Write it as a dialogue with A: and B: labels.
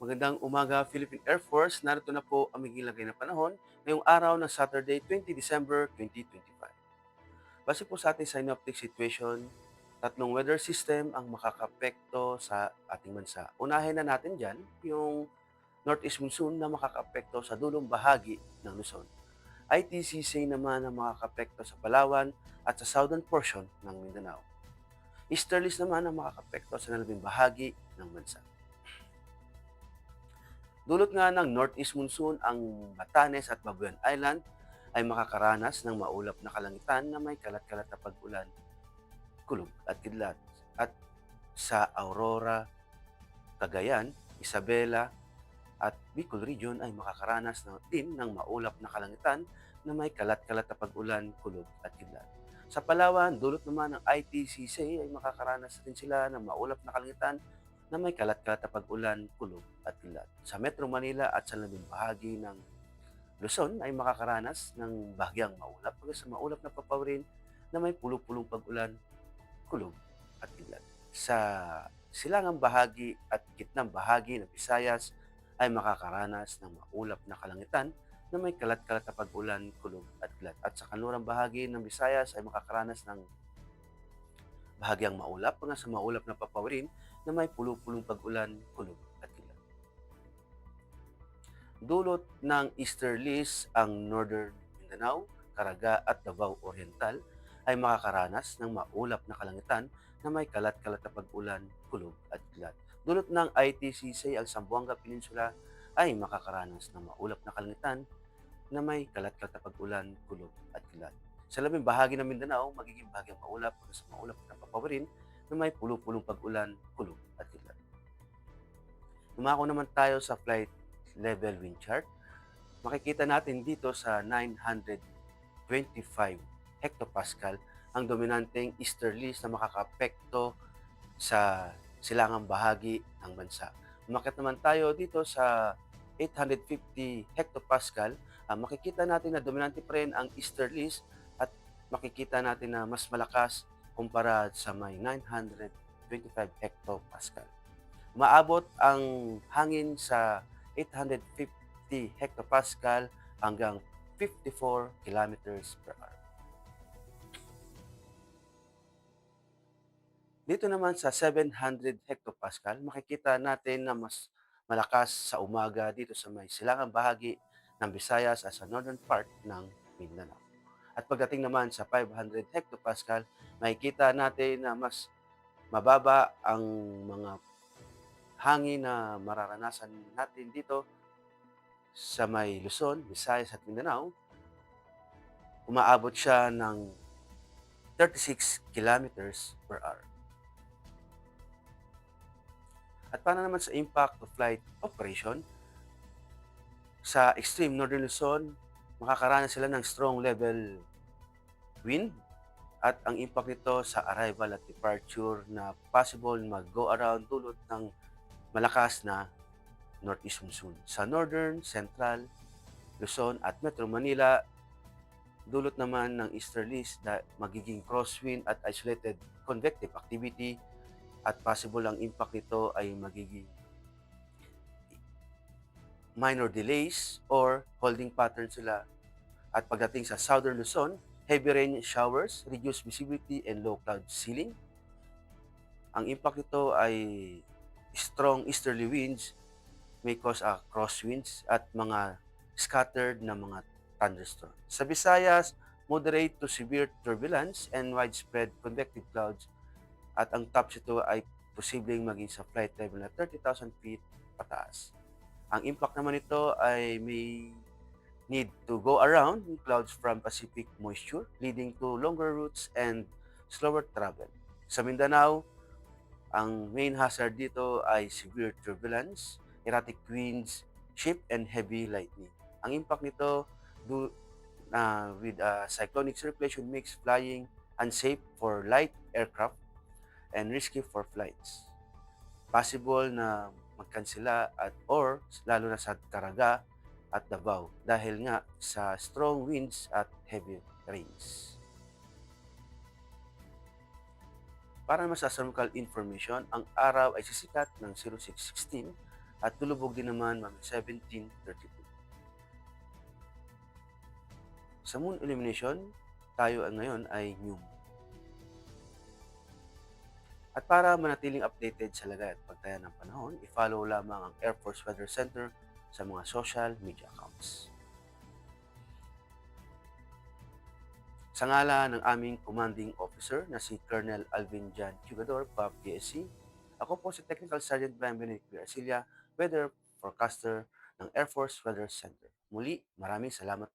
A: Magandang umaga, Philippine Air Force. Narito na po ang magiging na panahon ngayong araw ng Saturday, 20 December 2025. Base po sa ating synoptic situation, tatlong weather system ang makakapekto sa ating bansa. Unahin na natin dyan yung northeast monsoon na makakapekto sa dulong bahagi ng Luzon. ITCC naman ang makakapekto sa Palawan at sa southern portion ng Mindanao. Easterlies naman ang makakapekto sa nalabing bahagi ng bansa. Dulot nga ng northeast monsoon, ang Batanes at Babuyan Island ay makakaranas ng maulap na kalangitan na may kalat-kalat na pag-ulan, kulog at kidlat. At sa Aurora, Cagayan, Isabela at Bicol Region ay makakaranas din ng maulap na kalangitan na may kalat-kalat na pag-ulan, kulog at kidlat. Sa Palawan, dulot naman ng ITCC ay makakaranas din sila ng maulap na kalangitan na may kalat-kalat na pag-ulan, kulog at kidlat. Sa Metro Manila at sa labing bahagi ng Luzon ay makakaranas ng bahagyang maulap hanggang sa maulap na papawirin na may pulong-pulong pag-ulan, kulog at kidlat. Sa silangang bahagi at gitnang bahagi ng Visayas ay makakaranas ng maulap na kalangitan na may kalat-kalat na pag-ulan, kulog at kidlat. At sa kanlurang bahagi ng Visayas ay makakaranas ng bahagyang maulap hanggang sa maulap na papawirin na may pulong-pulong pag-ulan, kulog at kidlat. Dulot ng easterlies, ang northern Mindanao, Caraga at Davao Oriental ay makakaranas ng maulap na kalangitan na may kalat-kalat na pag-ulan, kulog at kidlat. Dulot ng ITCC, ang Zamboanga Peninsula ay makakaranas ng maulap na kalangitan na may kalat-kalat na pag-ulan, kulog at kidlat. Sa labing bahagi ng Mindanao, magiging bahagyang maulap hanggang sa maulap na papawirin na may pulong-pulong pag-ulan, kulog at kidlat. Dumako naman tayo sa flight level wind chart. Makikita natin dito sa 925 hectopascal ang dominanteng easterlies na makakapekto sa silangang bahagi ng bansa. Umakyat naman tayo dito sa 850 hectopascal, makikita natin na dominante pa rin ang easterlies at makikita natin na mas malakas kumpara sa may 925 hectopascal. Umaabot ang hangin sa 850 hectopascal hanggang 54 kilometers per hour. Dito naman sa 700 hectopascal, makikita natin na mas malakas sa umaga dito sa may silangang bahagi ng Visayas at sa northern part ng Mindanao. At pagdating naman sa 500 hectopascal, makikita natin na mas mababa ang mga hangin na mararanasan natin dito sa may Luzon, Visayas at Mindanao. Umaabot siya ng 36 kilometers per hour. At paano naman sa impact of flight operation? Sa extreme northern Luzon, makakaranas sila ng strong level wind at ang impact nito sa arrival at departure na possible mag-go around dulot ng malakas na northeast monsoon. Sa northern, central, Luzon at Metro Manila, dulot naman ng easterlies na magiging crosswind at isolated convective activity at possible ang impact nito ay magiging minor delays or holding pattern sila. At pagdating sa southern Luzon, heavy rain showers, reduced visibility and low cloud ceiling. Ang impact nito ay strong easterly winds, may cause crosswinds at mga scattered na mga thunderstorms. Sa Visayas, moderate to severe turbulence and widespread convective clouds at ang tops ito ay posibleng maging sa flight level na 30,000 feet pataas. Ang impact naman nito ay may need to go around clouds from Pacific moisture, leading to longer routes and slower travel. Sa Mindanao, ang main hazard dito ay severe turbulence, erratic winds, shift, and heavy lightning. Ang impact nito with cyclonic circulation makes flying unsafe for light aircraft and risky for flights. Possible na magkansela at or lalo na sa Caraga at Davao dahil nga sa strong winds at heavy rains. Para naman sa astronomical information, ang araw ay sisikat ng 0616 at lulubog din naman mga 17:32. Sa moon illumination, tayo ngayon ay new moon. At para manatiling updated sa lagay at pagtaya ng panahon, i-follow lamang ang Air Force Weather Center sa mga social media accounts. Sa ngala ng aming commanding officer na si Colonel Alvin Jan Cugador, PAP PSC, ako po si Technical Sergeant Brian Benedict Arcilla, Weather Forecaster ng Air Force Weather Center. Muli, maraming salamat